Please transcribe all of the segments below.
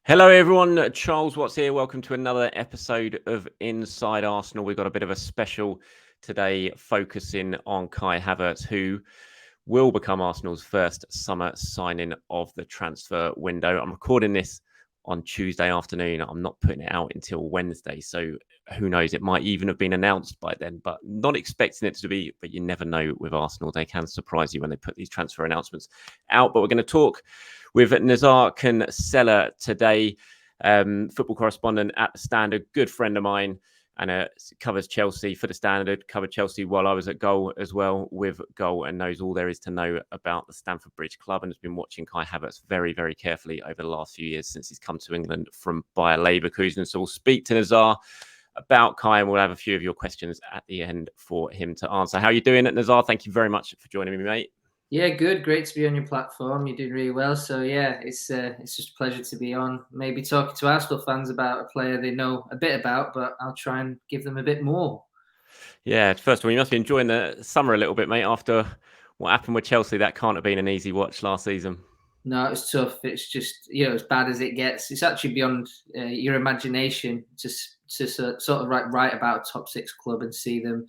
Hello, everyone. Charles Watts here. Welcome to another episode of Inside Arsenal. We've got a bit of a special today focusing on Kai Havertz, who will become Arsenal's first summer signing of the transfer window. I'm recording this on Tuesday afternoon. I'm not putting it out until Wednesday. So who knows? It might even have been announced by then, but not expecting it to be. But you never know with Arsenal. They can surprise you when they put these transfer announcements out. But we're going to talk with Nizaar Kinsella today, football correspondent at the Standard, good friend of mine, and covers Chelsea for the Standard, covered Chelsea while I was at Goal as well with Goal, and knows all there is to know about the Stamford Bridge club, and has been watching Kai Havertz very, very carefully over the last few years since he's come to England from Bayer Leverkusen. So we'll speak to Nizaar about Kai, and we'll have a few of your questions at the end for him to answer. How are you doing, Nizaar? Thank you very much for joining me, mate. Yeah, good. Great to be on your platform. You're doing really well. So yeah, it's just a pleasure to be on. Maybe talking to Arsenal fans about a player they know a bit about, but I'll try and give them a bit more. Yeah, first of all, you must be enjoying the summer a little bit, mate, after what happened with Chelsea. That can't have been an easy watch last season. No, it's tough. It's just as bad as it gets. It's actually beyond your imagination to sort of write about a top six club and see them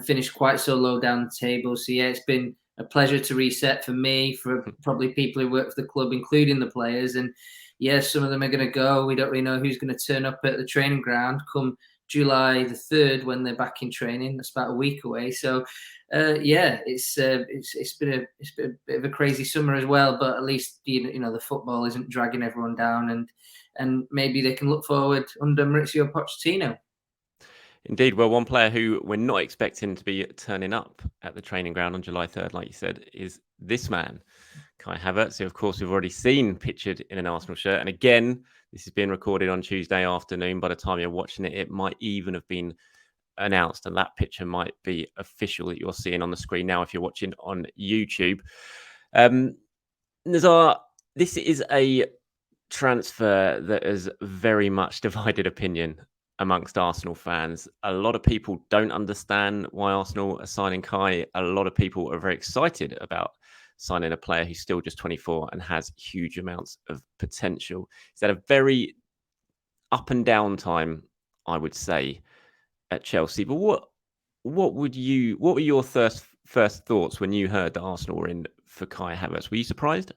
finish quite so low down the table. So yeah, it's been a pleasure to reset for me, for probably people who work for the club, including the players. And yeah, some of them are going to go. We don't really know who's going to turn up at the training ground come July the 3rd when they're back in training. That's about a week away. So yeah, it's been a bit of a crazy summer as well. But at least the football isn't dragging everyone down, and maybe they can look forward under Mauricio Pochettino. Indeed. Well, one player who we're not expecting to be turning up at the training ground on July 3rd, like you said, is this man, Kai Havertz, who, of course, we've already seen pictured in an Arsenal shirt. And again, this is being recorded on Tuesday afternoon. By the time you're watching it, it might even have been announced, and that picture might be official that you're seeing on the screen now if you're watching on YouTube. Nizaar, this is a transfer that has very much divided opinion amongst Arsenal fans. A lot of people don't understand why Arsenal are signing Kai. A lot of people are very excited about signing a player who's still just 24 and has huge amounts of potential. He's had a very up and down time, I would say, at Chelsea. But what were your first thoughts when you heard that Arsenal were in for Kai Havertz? Were you surprised?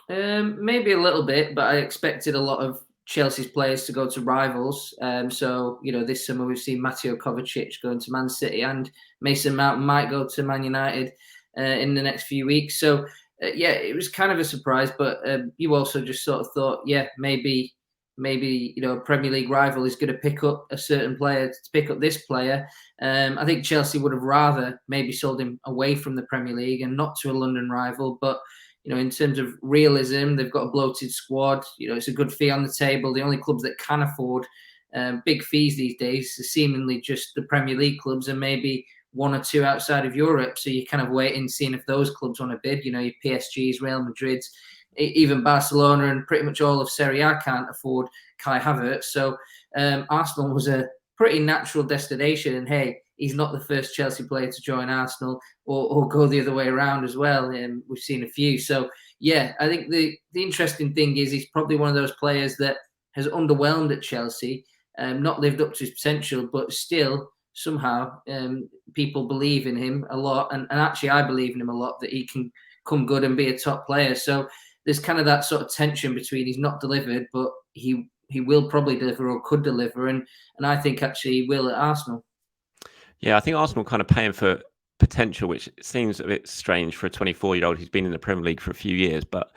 Maybe a little bit, but I expected a lot of Chelsea's players to go to rivals. So this summer we've seen Mateo Kovacic going to Man City, and Mason Mount might go to Man United in the next few weeks. So yeah, it was kind of a surprise, but you also just sort of thought, yeah, maybe a Premier League rival is going to pick up a certain player to pick up this player. I think Chelsea would have rather maybe sold him away from the Premier League and not to a London rival, but in terms of realism, they've got a bloated squad. It's a good fee on the table. The only clubs that can afford big fees these days are seemingly just the Premier League clubs and maybe one or two outside of Europe. So you're kind of waiting, seeing if those clubs want to bid. Your PSGs, Real Madrids, even Barcelona and pretty much all of Serie A can't afford Kai Havertz. So Arsenal was a pretty natural destination. And hey, he's not the first Chelsea player to join Arsenal or go the other way around as well. And we've seen a few. So, yeah, I think the interesting thing is he's probably one of those players that has underwhelmed at Chelsea, not lived up to his potential, but still somehow people believe in him a lot. And actually, I believe in him a lot, that he can come good and be a top player. So there's kind of that sort of tension between he's not delivered, but he will probably deliver or could deliver. And I think actually he will at Arsenal. Yeah, I think Arsenal kind of paying for potential, which seems a bit strange for a 24-year-old who's been in the Premier League for a few years. But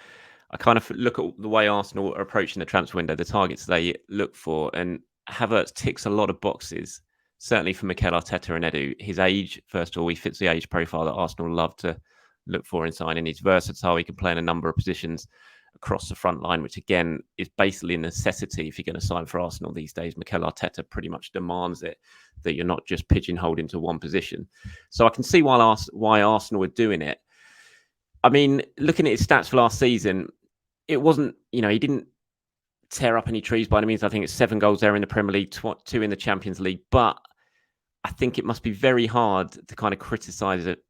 I kind of look at the way Arsenal are approaching the transfer window, the targets they look for, and Havertz ticks a lot of boxes, certainly for Mikel Arteta and Edu. His age, first of all, he fits the age profile that Arsenal love to look for in signing. He's versatile. He can play in a number of positions across the front line, which again is basically a necessity if you're going to sign for Arsenal these days. Mikel Arteta pretty much demands it, that you're not just pigeonholed into one position. So I can see why Arsenal are doing it. I mean, looking at his stats for last season, it wasn't, he didn't tear up any trees by any means. I think it's 7 goals there in the Premier League, 2 in the Champions League. But I think it must be very hard to kind of criticise it.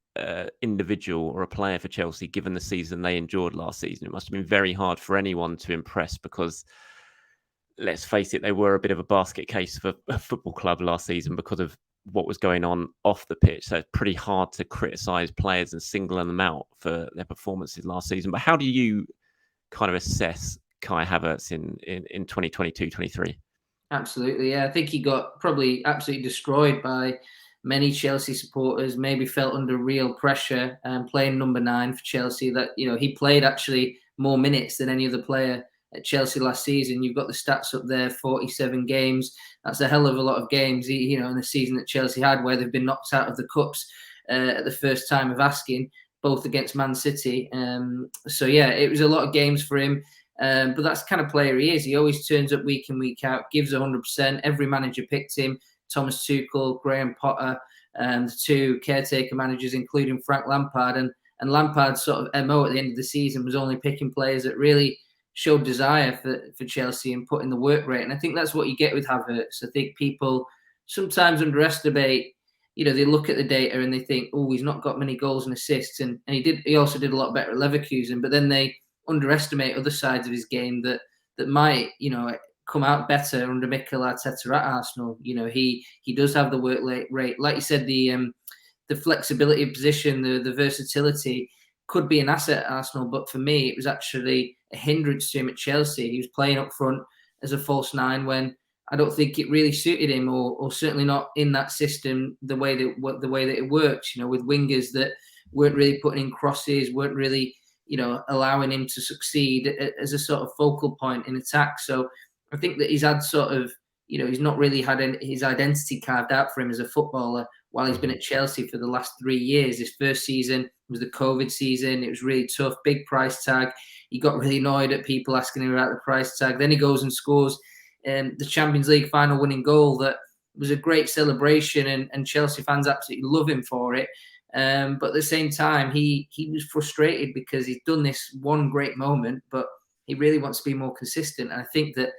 Individual or a player for Chelsea, given the season they endured last season. It must have been very hard for anyone to impress, because let's face it, they were a bit of a basket case for a football club last season because of what was going on off the pitch. So it's pretty hard to criticise players and single them out for their performances last season. But how do you kind of assess Kai Havertz in 2022-23? Absolutely, yeah. I think he got probably absolutely destroyed by many Chelsea supporters, maybe felt under real pressure playing number 9 for Chelsea. That, he played actually more minutes than any other player at Chelsea last season. You've got the stats up there, 47 games. That's a hell of a lot of games, in the season that Chelsea had, where they've been knocked out of the Cups at the first time of asking, both against Man City. So, yeah, it was a lot of games for him. But that's the kind of player he is. He always turns up week in, week out, gives 100%. Every manager picked him. Thomas Tuchel, Graham Potter, the 2 caretaker managers, including Frank Lampard. And Lampard's sort of MO at the end of the season was only picking players that really showed desire for Chelsea and put in the work rate. And I think that's what you get with Havertz. I think people sometimes underestimate, they look at the data and they think, oh, he's not got many goals and assists. And he also did a lot better at Leverkusen, but then they underestimate other sides of his game that might, come out better under Mikel Arteta at Arsenal. He does have the work rate. Like you said, the flexibility of position, the versatility could be an asset at Arsenal, but for me, it was actually a hindrance to him at Chelsea. He was playing up front as a false 9 when I don't think it really suited him, or certainly not in that system the way that it works. With wingers that weren't really putting in crosses, weren't really allowing him to succeed as a sort of focal point in attack. So I think that he's had sort of, he's not really had his identity carved out for him as a footballer while he's been at Chelsea for the last 3 years. His first season was the COVID season. It was really tough, big price tag. He got really annoyed at people asking him about the price tag. Then he goes and scores the Champions League final winning goal that was a great celebration, and Chelsea fans absolutely love him for it. But at the same time, he was frustrated because he's done this one great moment, but he really wants to be more consistent. And I think that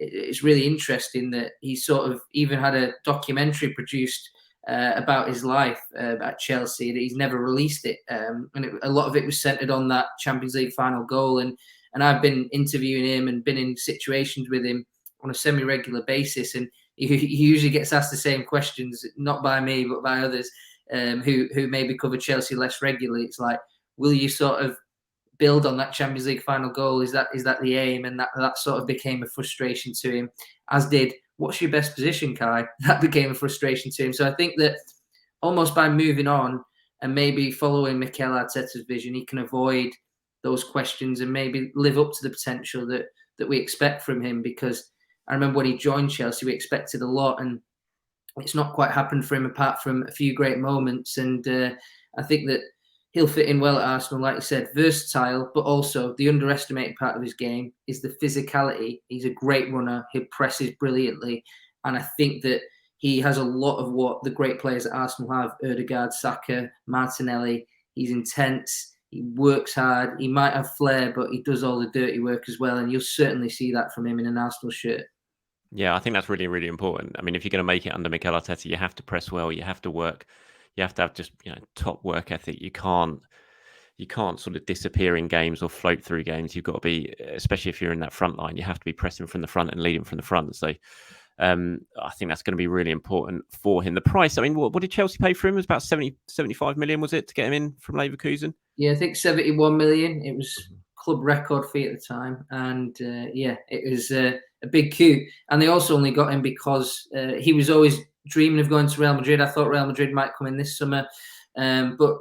it's really interesting that he sort of even had a documentary produced about his life at Chelsea, that he's never released it. A lot of it was centered on that Champions League final goal. And I've been interviewing him and been in situations with him on a semi-regular basis. And he usually gets asked the same questions, not by me, but by others who maybe cover Chelsea less regularly. It's like, will you sort of build on that Champions League final goal? Is that the aim? And that sort of became a frustration to him, as did, what's your best position, Kai? That became a frustration to him. So I think that almost by moving on and maybe following Mikel Arteta's vision, he can avoid those questions and maybe live up to the potential that we expect from him. Because I remember when he joined Chelsea, we expected a lot, and it's not quite happened for him apart from a few great moments. And I think that he'll fit in well at Arsenal, like you said, versatile, but also the underestimated part of his game is the physicality. He's a great runner. He presses brilliantly. And I think that he has a lot of what the great players at Arsenal have: Ødegaard, Xhaka, Martinelli. He's intense. He works hard. He might have flair, but he does all the dirty work as well. And you'll certainly see that from him in an Arsenal shirt. Yeah, I think that's really, really important. I mean, if you're going to make it under Mikel Arteta, you have to press well. You have to work. You have to have just top work ethic. You can't sort of disappear in games or float through games. You've got to be, especially if you're in that front line, you have to be pressing from the front and leading from the front. So I think that's going to be really important for him. The price, I mean, what did Chelsea pay for him? It was about 75 million, was it, to get him in from Leverkusen? Yeah, I think 71 million. It was club record fee at the time. And it was a big coup. And they also only got him because he was always dreaming of going to Real Madrid. I thought Real Madrid might come in this summer. But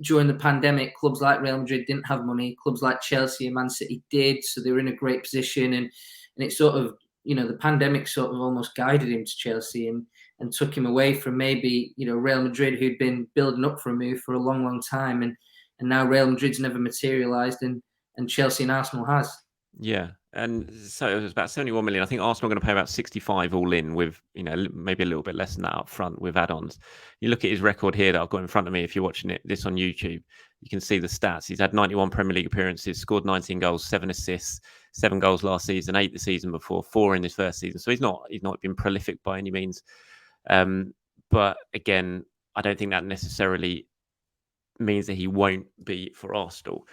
during the pandemic, clubs like Real Madrid didn't have money. Clubs like Chelsea and Man City did. So they were in a great position. And it sort of, the pandemic sort of almost guided him to Chelsea and took him away from maybe, Real Madrid, who'd been building up for a move for a long, long time. And now Real Madrid's never materialised, and Chelsea and Arsenal has. Yeah. And so it was about 71 million. I think Arsenal are going to pay about 65 all in, with, maybe a little bit less than that up front with add-ons. You look at his record here that I've got in front of me. If you're watching this on YouTube, you can see the stats. He's had 91 Premier League appearances, scored 19 goals, 7 assists, 7 goals last season, 8 the season before, 4 in his first season. So he's not been prolific by any means. But again, I don't think that necessarily means that he won't be for Arsenal.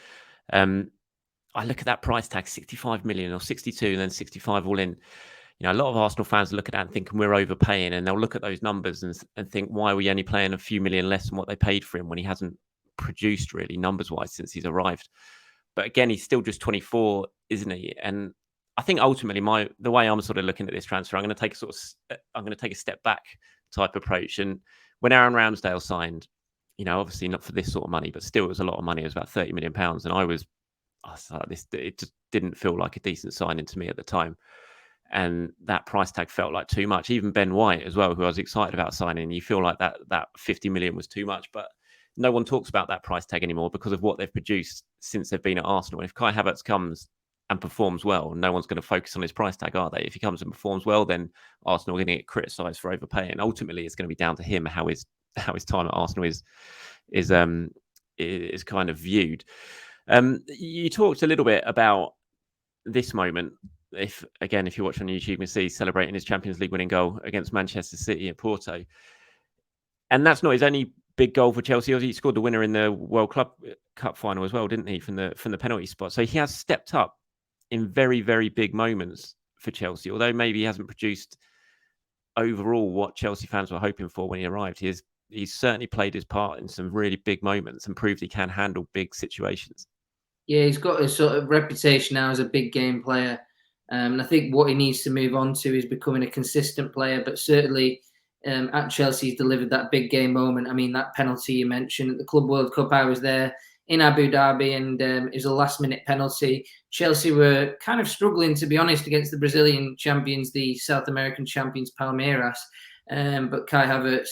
I look at that price tag, 65 million or 62 and then 65 all in. a lot of Arsenal fans look at that and thinking we're overpaying, and they'll look at those numbers and think, why are we only paying a few million less than what they paid for him when he hasn't produced really numbers-wise since he's arrived? But again, he's still just 24, isn't he? And I think ultimately the way I'm sort of looking at this transfer, I'm going to take a step back type approach. And when Aaron Ramsdale signed, obviously not for this sort of money, but still it was a lot of money. It was about £30 million. And I was like, it just didn't feel like a decent signing to me at the time. And that price tag felt like too much. Even Ben White as well, who I was excited about signing, you feel like that 50 million was too much. But no one talks about that price tag anymore because of what they've produced since they've been at Arsenal. And if Kai Havertz comes and performs well, no one's going to focus on his price tag, are they? If he comes and performs well, then Arsenal are going to get criticised for overpaying. Ultimately, it's going to be down to him how his time at Arsenal is kind of viewed. You talked a little bit about this moment. If you watch on YouTube, you can see celebrating his Champions League winning goal against Manchester City at Porto. And that's not his only big goal for Chelsea. He scored the winner in the World Club Cup final as well, didn't he, from the penalty spot? So he has stepped up in very, very big moments for Chelsea, although maybe he hasn't produced overall what Chelsea fans were hoping for when he arrived. He's certainly played his part in some really big moments and proved he can handle big situations. Yeah, he's got a sort of reputation now as a big game player. And I think what he needs to move on to is becoming a consistent player. But certainly at Chelsea, he's delivered that big game moment. I mean, that penalty you mentioned at the Club World Cup, I was there in Abu Dhabi, and it was a last-minute penalty. Chelsea were kind of struggling, to be honest, against the Brazilian champions, the South American champions, Palmeiras. But Kai Havertz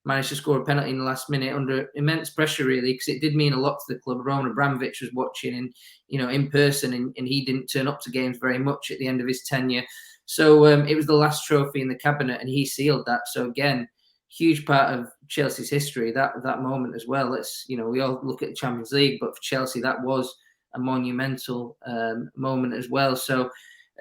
managed to score a penalty in the last minute under immense pressure, really, because it did mean a lot to the club. Roman Abramovich was watching and, in person, and he didn't turn up to games very much at the end of his tenure. So it was the last trophy in the cabinet, and he sealed that. So again, huge part of Chelsea's history, that moment as well. We all look at the Champions League, but for Chelsea, that was a monumental moment as well. So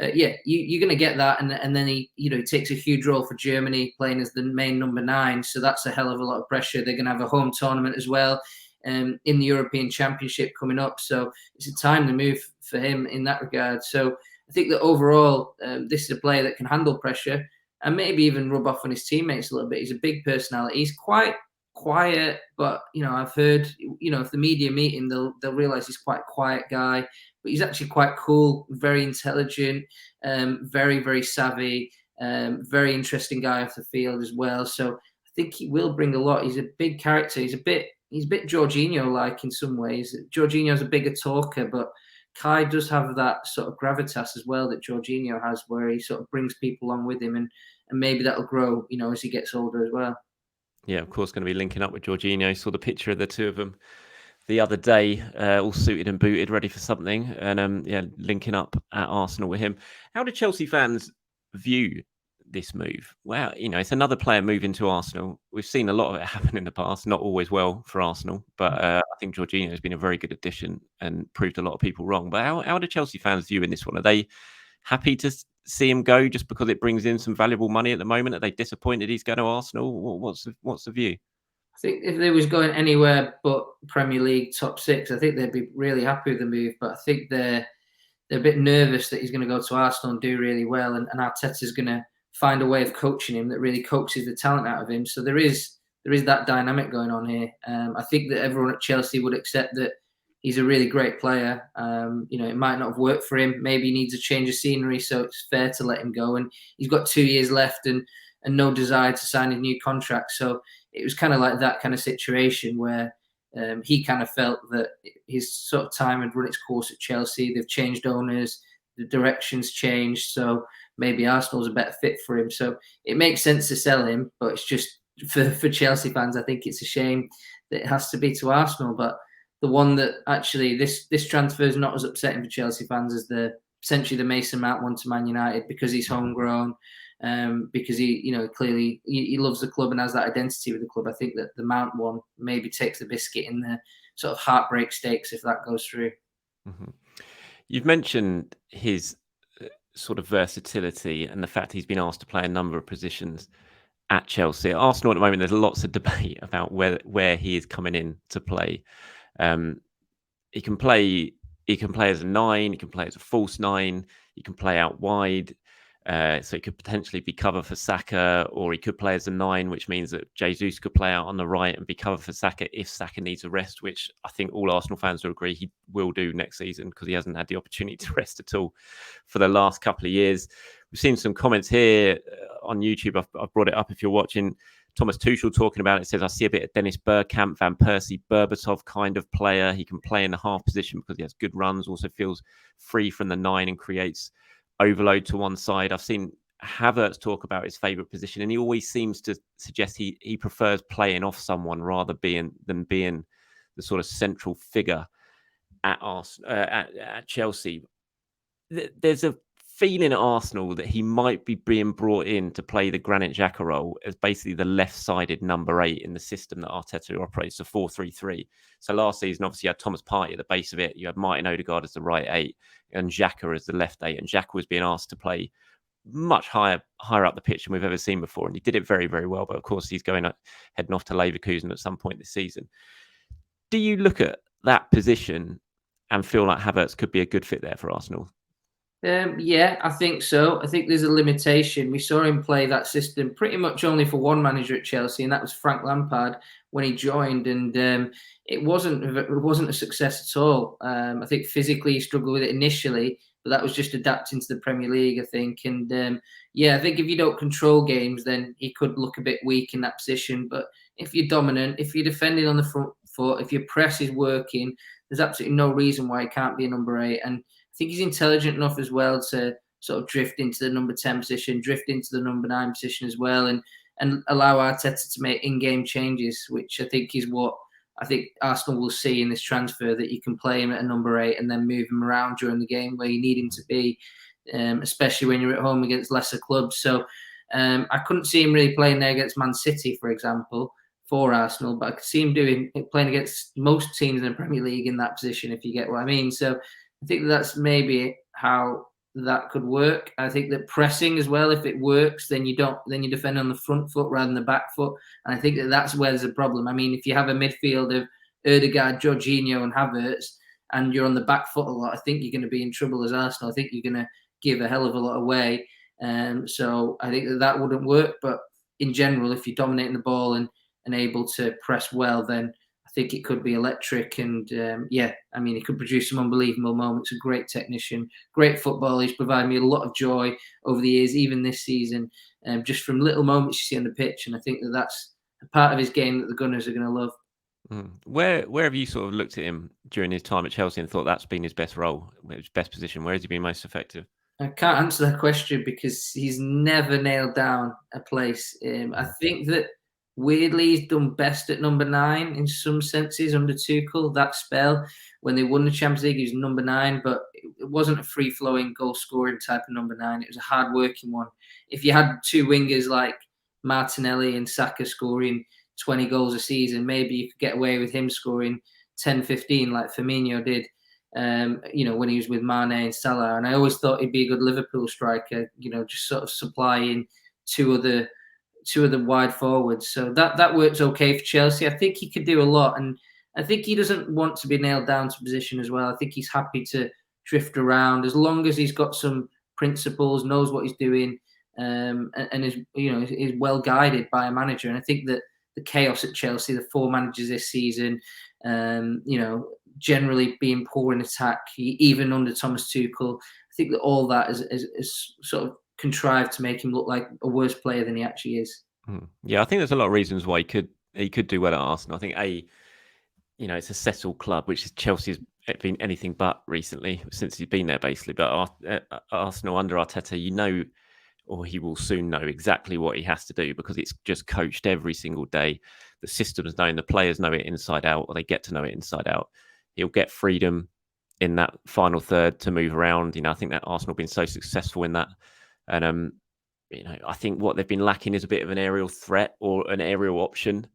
you're going to get that, and then he takes a huge role for Germany, playing as the main number 9. So that's a hell of a lot of pressure. They're going to have a home tournament as well in the European Championship coming up. So it's a timely move for him in that regard. So I think that overall, this is a player that can handle pressure and maybe even rub off on his teammates a little bit. He's a big personality. He's quite quiet, but I've heard if the media meet him, they'll realize he's quite a quiet guy, but he's actually quite cool, very intelligent, very, very savvy, very interesting guy off the field as well. So I think he will bring a lot. He's a big character. He's a bit Jorginho-like in some ways. Jorginho's a bigger talker, but Kai does have that sort of gravitas as well that Jorginho has, where he sort of brings people along with him, and maybe that'll grow, as he gets older as well. Yeah, of course, going to be linking up with Jorginho. Saw the picture of the two of them the other day, all suited and booted, ready for something, and linking up at Arsenal with him. How do Chelsea fans view this move? Well, it's another player moving to Arsenal. We've seen a lot of it happen in the past, not always well for Arsenal, but I think Jorginho has been a very good addition and proved a lot of people wrong. But how do Chelsea fans view in this one? Are they happy to see him go just because it brings in some valuable money at the moment? Are they disappointed he's going to Arsenal? What's the view? I think if they was going anywhere but Premier League top 6, I think they'd be really happy with the move. But I think they're a bit nervous that he's going to go to Arsenal and do really well, and Arteta's going to find a way of coaching him that really coaxes the talent out of him. So there is that dynamic going on here. I think that everyone at Chelsea would accept that he's a really great player. It might not have worked for him. Maybe he needs a change of scenery, so it's fair to let him go. And he's got 2 years left and no desire to sign a new contract. So it was kind of like that kind of situation where he kind of felt that his sort of time had run its course at Chelsea. They've changed owners, the direction's changed, so maybe Arsenal's a better fit for him. So it makes sense to sell him, but it's just for Chelsea fans, I think it's a shame that it has to be to Arsenal. But the one that actually this transfer is not as upsetting for Chelsea fans as essentially the Mason Mount one to Man United, because he's homegrown. Because he clearly he loves the club and has that identity with the club. I think that the Mount one maybe takes the biscuit in the sort of heartbreak stakes if that goes through. Mm-hmm. You've mentioned his sort of versatility and the fact he's been asked to play a number of positions at Chelsea. At Arsenal at the moment, there's lots of debate about where he is coming in to play. He can play as a 9, he can play as a false 9, he can play out wide. So he could potentially be cover for Xhaka, or he could play as a 9, which means that Jesus could play out on the right and be cover for Xhaka if Xhaka needs a rest, which I think all Arsenal fans will agree he will do next season because he hasn't had the opportunity to rest at all for the last couple of years. We've seen some comments here on YouTube. I've brought it up if you're watching. Thomas Tuchel talking about it says, I see a bit of Dennis Bergkamp, Van Persie, Berbatov kind of player. He can play in the half position because he has good runs, also feels free from the 9 and creates overload to one side. I've seen Havertz talk about his favourite position, and he always seems to suggest he prefers playing off someone rather than being the sort of central figure at Chelsea. There's a feeling at Arsenal that he might be being brought in to play the Granit Xhaka role as basically the left-sided number 8 in the system that Arteta operates, the 4-3-3. So last season, obviously, you had Thomas Partey at the base of it. You had Martin Odegaard as the right 8 and Xhaka as the left 8. And Xhaka was being asked to play much higher up the pitch than we've ever seen before. And he did it very, very well. But of course, he's heading off to Leverkusen at some point this season. Do you look at that position and feel like Havertz could be a good fit there for Arsenal? Yeah, I think so. I think there's a limitation. We saw him play that system pretty much only for one manager at Chelsea, and that was Frank Lampard when he joined. And it wasn't a success at all. I think physically he struggled with it initially, but that was just adapting to the Premier League, I think. And I think if you don't control games, then he could look a bit weak in that position. But if you're dominant, if you're defending on the front foot, if your press is working, there's absolutely no reason why he can't be a number 8. And I think he's intelligent enough as well to sort of drift into the number 10 position, drift into the number 9 position as well, and allow Arteta to make in-game changes, which I think is what I think Arsenal will see in this transfer, that you can play him at a number 8 and then move him around during the game where you need him to be, especially when you're at home against lesser clubs. So I couldn't see him really playing there against Man City, for example, for Arsenal, but I could see him playing against most teams in the Premier League in that position, if you get what I mean. So I think that's maybe how that could work. I think that pressing as well, if it works, then you defend on the front foot rather than the back foot. And I think that's where there's a problem. I mean, if you have a midfield of Odegaard, Jorginho and Havertz, and you're on the back foot a lot, I think you're going to be in trouble as Arsenal. I think you're going to give a hell of a lot away. So I think that wouldn't work. But in general, if you're dominating the ball and able to press well, then I think it could be electric. And I mean, he could produce some unbelievable moments. A great technician, great football. He's provided me a lot of joy over the years, even this season, just from little moments you see on the pitch. And I think that's a part of his game that the Gunners are going to love. Where have you sort of looked at him during his time at Chelsea and thought that's been his best role, his best position? Where has he been most effective? I can't answer that question because he's never nailed down a place. I think that weirdly he's done best at number 9 in some senses under Tuchel. That spell when they won the Champions League, he was number 9, but it wasn't a free-flowing goal-scoring type of number 9. It was a hard-working one. If you had two wingers like Martinelli and Saka scoring 20 goals a season, maybe you could get away with him scoring 10, 15 like Firmino did. When he was with Mane and Salah. And I always thought he'd be a good Liverpool striker, just sort of supplying two of the wide forwards. So that works okay for Chelsea. I think he could do a lot. And I think he doesn't want to be nailed down to position as well. I think he's happy to drift around as long as he's got some principles, knows what he's doing, and is well guided by a manager. And I think that the chaos at Chelsea, the 4 managers this season, generally being poor in attack, even under Thomas Tuchel, I think that all that is sort of contrived to make him look like a worse player than he actually is. Yeah, I think there's a lot of reasons why he could do well at Arsenal. I think it's a settled club, which is Chelsea's been anything but recently since he's been there, basically. But Arsenal under Arteta, or he will soon know exactly what he has to do because it's just coached every single day. The system's known, the players know it inside out, or they get to know it inside out. He'll get freedom in that final third to move around. I think that Arsenal have been so successful in that. And, I think what they've been lacking is a bit of an aerial threat or an aerial option.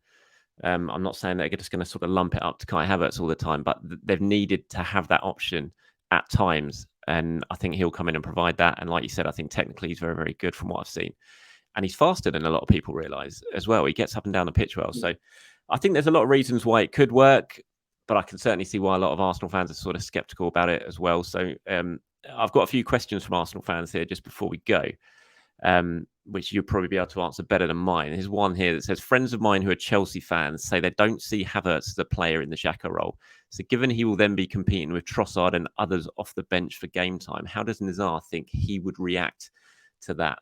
I'm not saying that they're just going to sort of lump it up to Kai Havertz all the time, but they've needed to have that option at times. And I think he'll come in and provide that. And like you said, I think technically he's very, very good from what I've seen. And he's faster than a lot of people realise as well. He gets up and down the pitch well. So I think there's a lot of reasons why it could work, but I can certainly see why a lot of Arsenal fans are sort of sceptical about it as well. So I've got a few questions from Arsenal fans here just before we go. which you'll probably be able to answer better than mine. There's one here that says, friends of mine who are Chelsea fans say they don't see Havertz as a player in the Xhaka role. So given he will then be competing with Trossard and others off the bench for game time, how does Nizaar think he would react to that?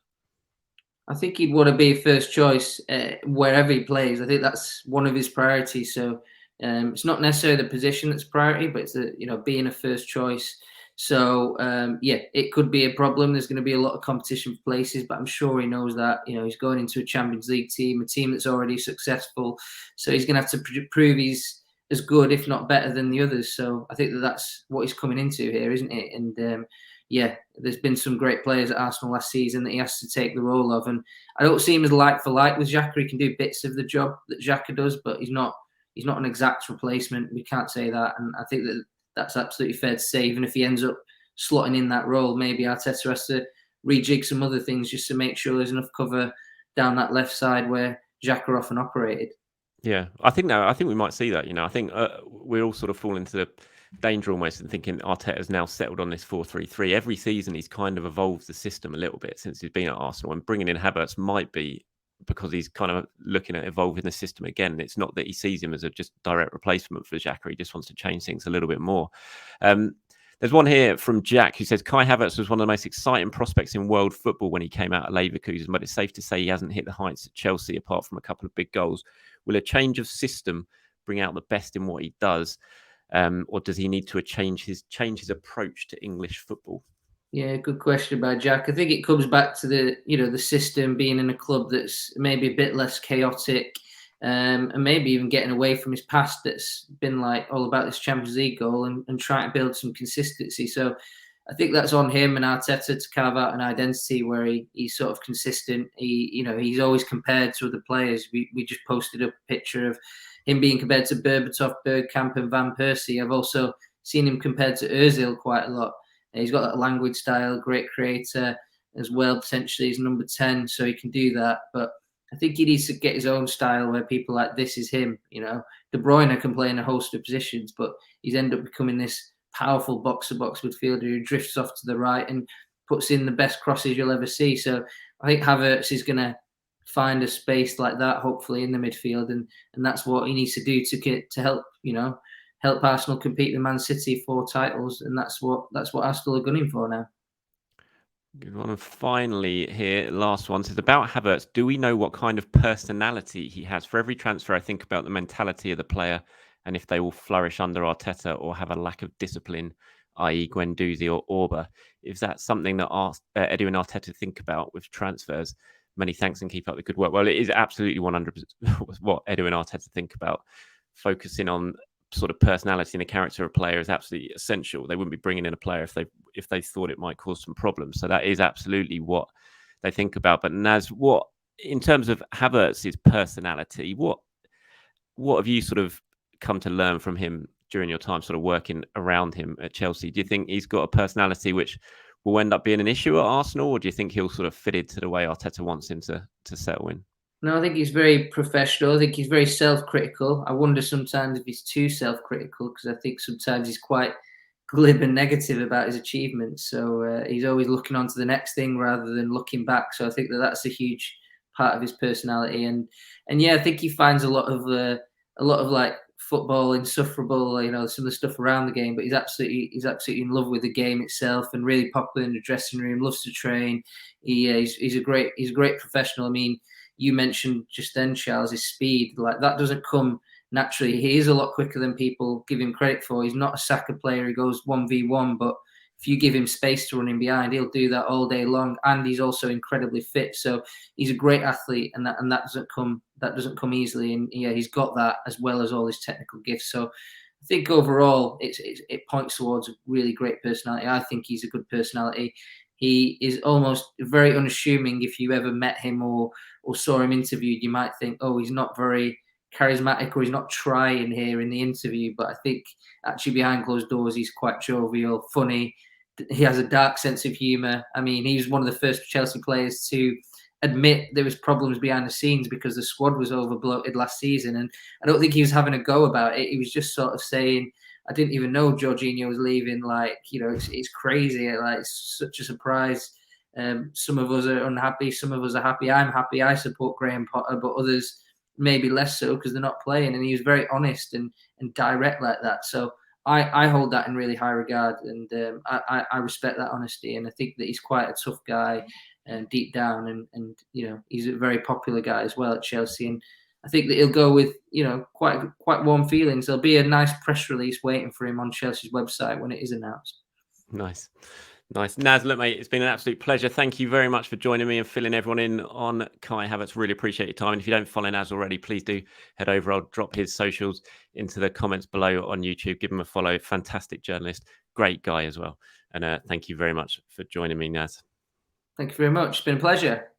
I think he'd want to be first choice wherever he plays. I think that's one of his priorities. So it's not necessarily the position that's priority, but it's being a first choice. So yeah, it could be a problem. There's going to be a lot of competition for places, but I'm sure he knows that. He's going into a Champions League team, a team that's already successful. So he's going to have to prove he's as good, if not better, than the others. So I think that's what he's coming into here, isn't it? And yeah, there's been some great players at Arsenal last season that he has to take the role of, and I don't see him as like for like with Xhaka. He can do bits of the job that Xhaka does, but he's not an exact replacement. We can't say that, and I think that's absolutely fair to say. Even if he ends up slotting in that role, maybe Arteta has to rejig some other things just to make sure there's enough cover down that left side where Xhaka often operated. Yeah, I think we might see that. I think we're all sort of falling into the danger almost and thinking Arteta's now settled on this 4-3-3. Every season he's kind of evolved the system a little bit since he's been at Arsenal, and bringing in Havertz might be because he's kind of looking at evolving the system again. It's not that he sees him as a just direct replacement for Xhaka. He just wants to change things a little bit more. There's one here from Jack who says Kai Havertz was one of the most exciting prospects in world football when he came out of Leverkusen, but it's safe to say he hasn't hit the heights at Chelsea apart from a couple of big goals. Will a change of system bring out the best in what he does, or does he need to change his approach to English football? Yeah, good question by Jack. I think it comes back to the system, being in a club that's maybe a bit less chaotic, and maybe even getting away from his past that's been like all about this Champions League goal and trying to build some consistency. So I think that's on him and Arteta to carve out an identity where he's sort of consistent. He's always compared to other players. We just posted up a picture of him being compared to Berbatov, Bergkamp, and Van Persie. I've also seen him compared to Ozil quite a lot. He's got that language style, great creator as well. Potentially, he's number 10, so he can do that. But I think he needs to get his own style where people are like, this is him. De Bruyne can play in a host of positions, but he's ended up becoming this powerful box-to-box midfielder who drifts off to the right and puts in the best crosses you'll ever see. So I think Havertz is going to find a space like that, hopefully, in the midfield, and that's what he needs to do to help help Arsenal compete with Man City for titles, and that's what Arsenal are gunning for now. Good one. And finally, here, last one says about Havertz. Do we know what kind of personality he has? For every transfer, I think about the mentality of the player and if they will flourish under Arteta or have a lack of discipline, i.e., Guendouzi or Orba. Is that something that Edu and Arteta think about with transfers? Many thanks and keep up the good work. Well, it is absolutely 100% what Edu and Arteta think about. Focusing on sort of personality and the character of a player is absolutely essential. They wouldn't be bringing in a player if they thought it might cause some problems. So that is absolutely what they think about. But Naz, what in terms of Havertz's personality, what have you sort of come to learn from him during your time sort of working around him at Chelsea? Do you think he's got a personality which will end up being an issue at Arsenal, or do you think he'll sort of fit into the way Arteta wants him to settle in? No, I think he's very professional. I think he's very self-critical. I wonder sometimes if he's too self-critical, because I think sometimes he's quite glib and negative about his achievements. So he's always looking on to the next thing rather than looking back. So I think that's a huge part of his personality. And yeah, I think he finds a lot of like football insufferable, some of the stuff around the game, but he's absolutely in love with the game itself and really popular in the dressing room, loves to train. He's a great professional. I mean, you mentioned just then, Charles, his speed. Like, that doesn't come naturally. He is a lot quicker than people give him credit for. He's not a Saka player. He goes 1v1, but if you give him space to run in behind, he'll do that all day long. And he's also incredibly fit. So he's a great athlete, and that doesn't come easily. And yeah, he's got that as well as all his technical gifts. So I think overall, it points towards a really great personality. I think he's a good personality. He is almost very unassuming. If you ever met him or saw him interviewed, you might think, oh, he's not very charismatic or he's not trying here in the interview. But I think actually behind closed doors, he's quite jovial, funny. He has a dark sense of humour. I mean, he was one of the first Chelsea players to admit there was problems behind the scenes because the squad was over bloated last season. And I don't think he was having a go about it. He was just sort of saying, I didn't even know Jorginho was leaving. Like, it's crazy. Like, it's such a surprise. Some of us are unhappy, some of us are happy. I'm happy. I support Graham Potter, but others maybe less so because they're not playing. And he was very honest and direct like that. So I hold that in really high regard, and I respect that honesty. And I think that he's quite a tough guy, deep down, and he's a very popular guy as well at Chelsea. And I think that he'll go with quite warm feelings. There'll be a nice press release waiting for him on Chelsea's website when it is announced. Nice. Naz, look, mate, it's been an absolute pleasure. Thank you very much for joining me and filling everyone in on Kai Havertz. Really appreciate your time. And if you don't follow Naz already, please do head over. I'll drop his socials into the comments below on YouTube. Give him a follow. Fantastic journalist. Great guy as well. And thank you very much for joining me, Naz. Thank you very much. It's been a pleasure.